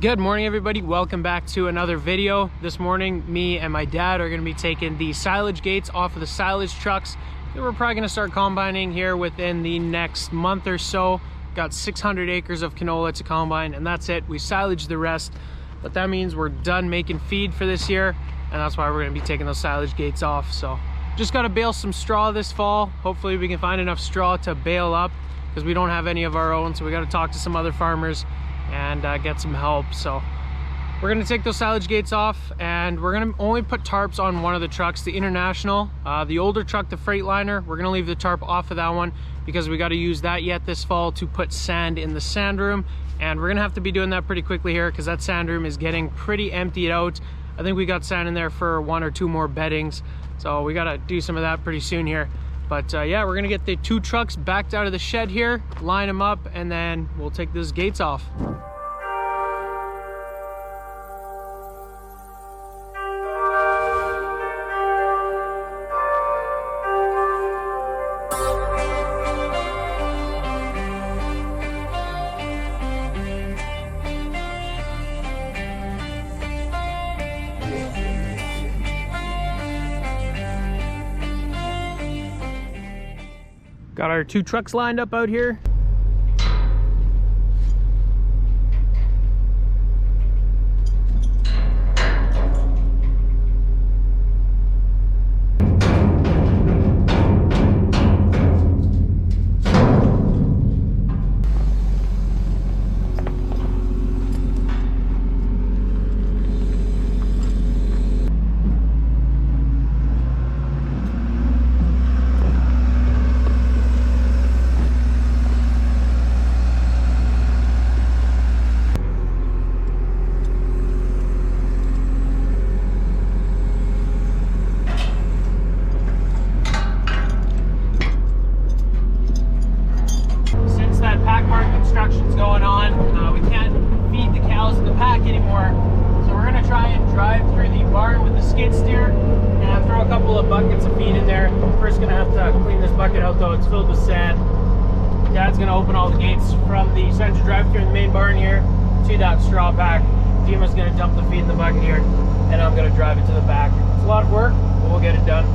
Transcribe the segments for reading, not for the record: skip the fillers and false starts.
Good morning, everybody. Welcome back to another video. This morning, me and my dad are going to be taking the silage gates off of the silage trucks. We're probably going to start combining here within the next month or so. Got 600 acres of canola to combine, and that's it. We silage the rest, but that means we're done making feed for this year, and that's why we're going to be taking those silage gates off. So just got to bale some straw this fall. Hopefully we can find enough straw to bale up, because we don't have any of our own, so we got to talk to some other farmers and get some help. So we're gonna take those silage gates off, and we're gonna only put tarps on one of the trucks, the International. The older truck, the Freightliner, we're gonna leave the tarp off of that one because we got to use that yet this fall to put sand in the sand room, and we're gonna have to be doing that pretty quickly here because that sand room is getting pretty emptied out. I think we got sand in there for 1 or 2 more beddings, so we got to do some of that pretty soon here. But yeah, we're gonna get the 2 trucks backed out of the shed here, line them up, and then we'll take those gates off. Got our 2 trucks lined up out here. Construction's going on. We can't feed the cows in the pack anymore, so we're gonna try and drive through the barn with the skid steer and throw a couple of buckets of feed in there. We're first gonna have to clean this bucket out though. It's filled with sand. Dad's gonna open all the gates from the center drive-through in the main barn here to that straw pack. Dima's gonna dump the feed in the bucket here, and I'm gonna drive it to the back. It's a lot of work, but we'll get it done.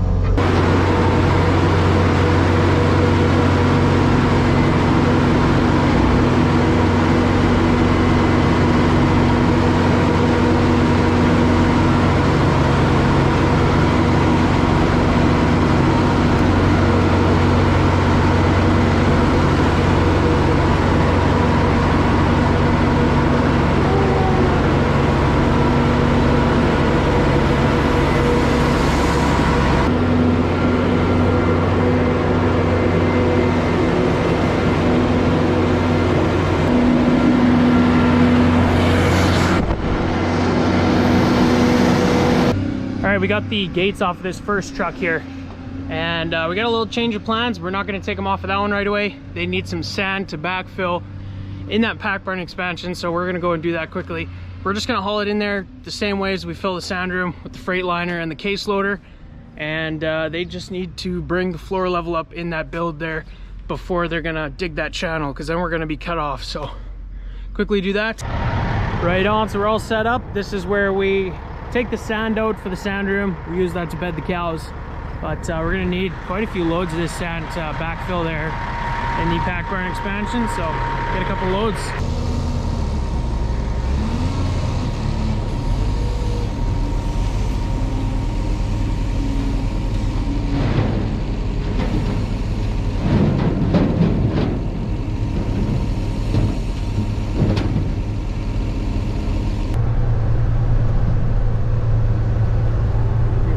We got the gates off of this first truck here, and we got a little change of plans. We're not going to take them off of that one right away. They need some sand to backfill in that pack barn expansion, so we're going to go and do that quickly. We're just going to haul it in there the same way as we fill the sand room with the Freightliner and the case loader, and they just need to bring the floor level up in that build there before they're going to dig that channel, because then we're going to be cut off. So quickly do that. Right on, so we're all set up. This is where we take the sand out for the sand room. We use that to bed the cows, but we're gonna need quite a few loads of this sand to backfill there in the pack barn expansion, so get a couple loads.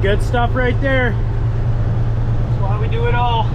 Good stuff right there. That's why we do it all.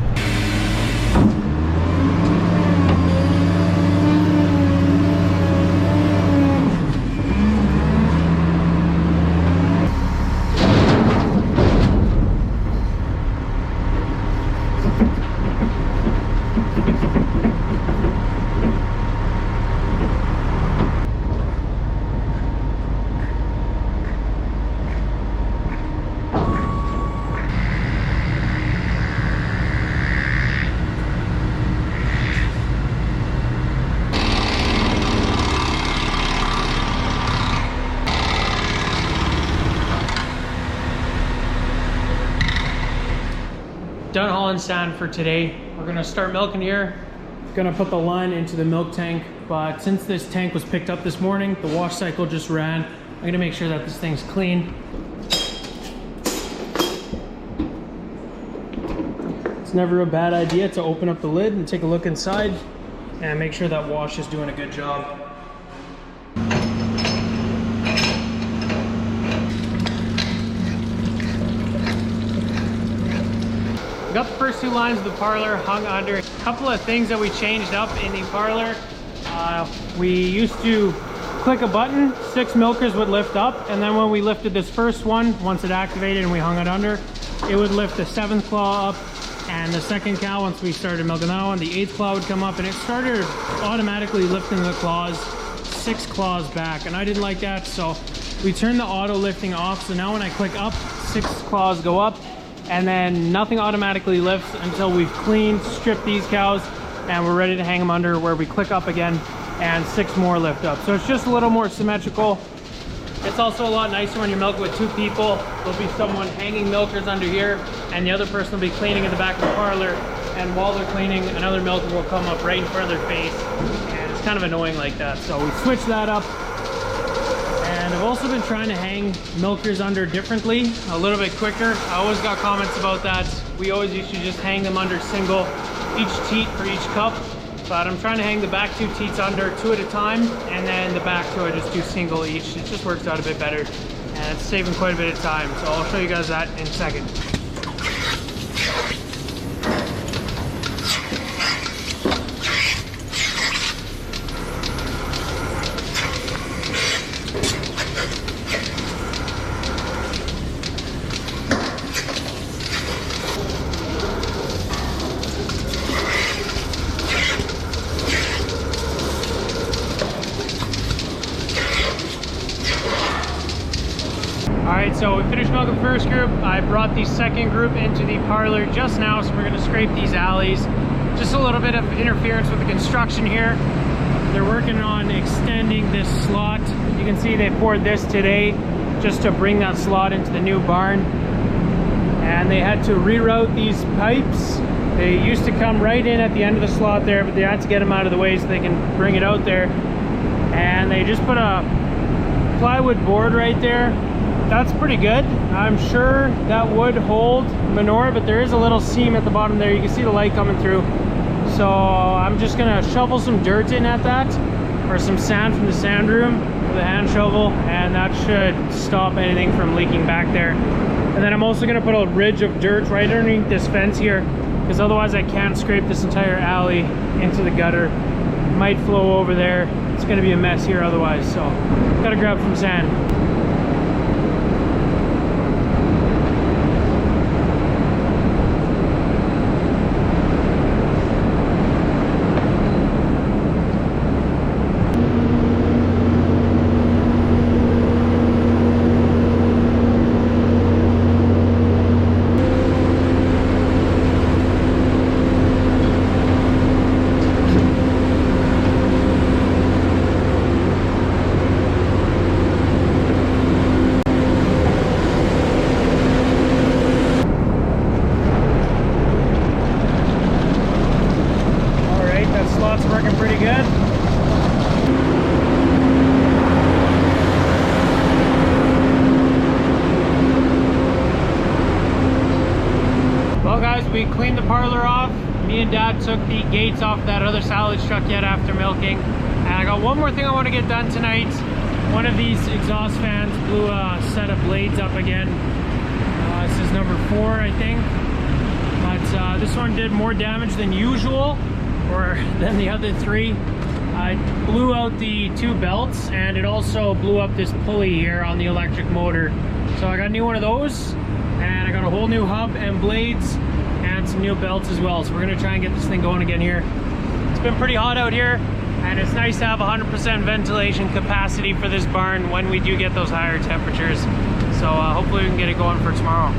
done hauling sand for today. We're gonna start milking here. Gonna put the line into the milk tank, but since this tank was picked up this morning, the wash cycle just ran. I'm gonna make sure that this thing's clean. It's never a bad idea to open up the lid and take a look inside and make sure that wash is doing a good job. We got the first two lines of the parlor hung under. A couple of things that we changed up in the parlor. We used to click a button, 6 milkers would lift up, and then when we lifted this first one, once it activated and we hung it under, it would lift the 7th claw up, and the second cow, once we started milking that one, the 8th claw would come up, and it started automatically lifting the claws 6 claws back, and I didn't like that, so we turned the auto lifting off. So now when I click up, 6 claws go up, and then nothing automatically lifts until we've cleaned, stripped these cows, and we're ready to hang them under, where we click up again and 6 more lift up. So it's just a little more symmetrical. It's also a lot nicer when you're milking with 2 people. There'll be someone hanging milkers under here, and the other person will be cleaning in the back of the parlor, and while they're cleaning, another milker will come up right in front of their face, and it's kind of annoying like that. So we switched that up. And I've also been trying to hang milkers under differently, a little bit quicker. I always got comments about that. We always used to just hang them under single, each teat for each cup. But I'm trying to hang the back 2 teats under 2 at a time, and then the back 2 I just do single each. It just works out a bit better, and it's saving quite a bit of time. So I'll show you guys that in a second. Alright, so we finished milking the first group. I brought the second group into the parlor just now, so we're going to scrape these alleys. Just a little bit of interference with the construction here. They're working on extending this slot. You can see they poured this today just to bring that slot into the new barn. And they had to reroute these pipes. They used to come right in at the end of the slot there, but they had to get them out of the way so they can bring it out there. And they just put a plywood board right there. That's pretty good. I'm sure that would hold manure, but there is a little seam at the bottom there. You can see the light coming through. So I'm just gonna shovel some dirt in at that, or some sand from the sand room with a hand shovel, and that should stop anything from leaking back there. And then I'm also gonna put a ridge of dirt right underneath this fence here, because otherwise I can't scrape this entire alley into the gutter. It might flow over there. It's gonna be a mess here otherwise, so gotta grab some sand. Working pretty good. Well guys, we cleaned the parlor off. Me and Dad took the gates off that other silage truck yet after milking. And I got one more thing I want to get done tonight. One of these exhaust fans blew a set of blades up again. This is number 4, I think. But this one did more damage than usual, or than the other 3. I blew out the 2 belts, and it also blew up this pulley here on the electric motor. So I got a new one of those, and I got a whole new hub and blades and some new belts as well. So we're gonna try and get this thing going again here. It's been pretty hot out here, and it's nice to have 100% ventilation capacity for this barn when we do get those higher temperatures. So hopefully we can get it going for tomorrow.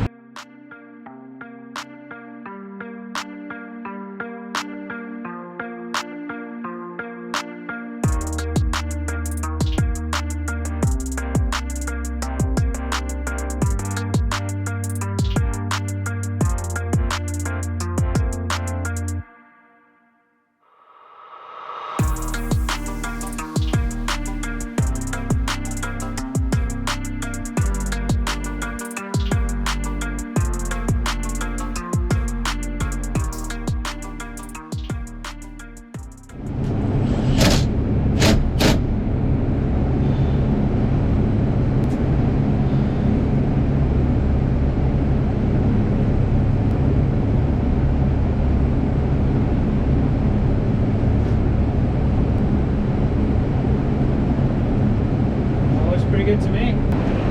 pretty good to me.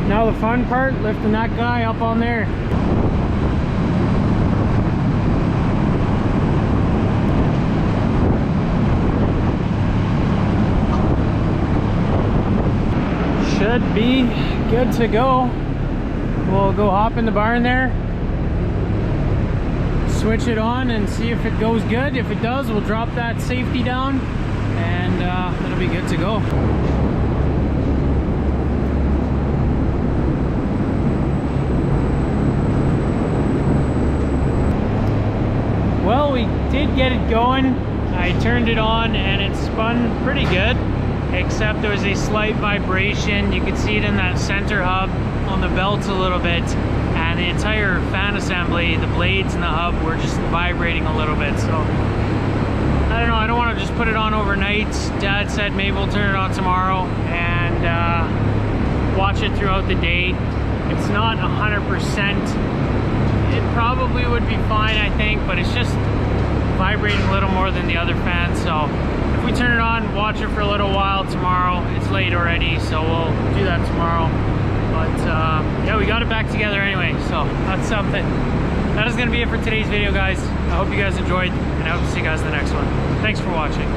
Now the fun part, lifting that guy up on there. Should be good to go. We'll go hop in the barn there, switch it on and see if it goes good. If it does, we'll drop that safety down and it'll be good to go. Well, we did get it going. I turned it on and it spun pretty good, except there was a slight vibration. You could see it in that center hub on the belts a little bit, and the entire fan assembly, the blades and the hub were just vibrating a little bit. So I don't know, I don't want to just put it on overnight. Dad said maybe we'll turn it on tomorrow and watch it throughout the day. It's not 100%. It probably would be fine, I think, but it's just vibrating a little more than the other fan. So if we turn it on, watch it for a little while tomorrow. It's late already, so we'll do that tomorrow. But yeah, we got it back together anyway, so that's something. That is going to be it for today's video, guys. I hope you guys enjoyed, and I hope to see you guys in the next one. Thanks for watching.